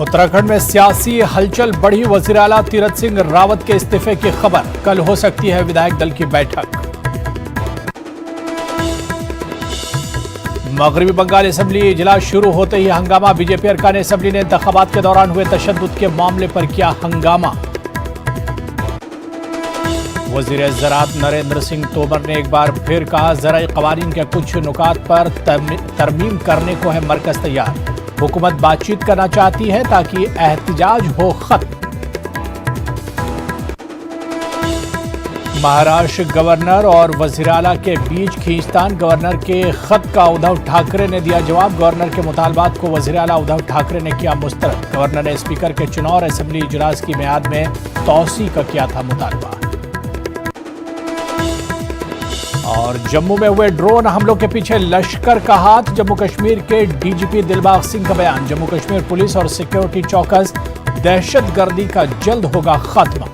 उत्तराखंड में सियासी हलचल बढ़ी। वजीर आला तीरथ सिंह रावत के इस्तीफे की खबर। कल हो सकती है विधायक दल की बैठक। मगरबी बंगाल असेंबली इजलास शुरू होते ही हंगामा। बीजेपी अरकान असेंबली ने इंतखाबात के दौरान हुए तशद्दुद के मामले पर किया हंगामा। वजीर ज़राअत नरेंद्र सिंह तोमर ने एक बार फिर कहा, ज़राई क़वानीन के कुछ नुकात पर तरमीम करने को है मरकज़ तैयार। हुकूमत बातचीत करना चाहती है ताकि एहतिजाज हो खत्म। महाराष्ट्र गवर्नर और वज़ीर आला के बीच खींचतान। गवर्नर के खत का उद्धव ठाकरे ने दिया जवाब। गवर्नर के मुतालबात को वज़ीर आला उद्धव ठाकरे ने किया मुस्तरद। गवर्नर ने स्पीकर के चुनाव और असेंबली इजलास की मियाद में तौसी का किया था मुतालबा। और जम्मू में हुए ड्रोन हमलों के पीछे लश्कर का हाथ। जम्मू कश्मीर के डीजीपी दिलबाग सिंह का बयान। जम्मू कश्मीर पुलिस और सिक्योरिटी चौकस दहशतगर्दी का जल्द होगा खात्मा।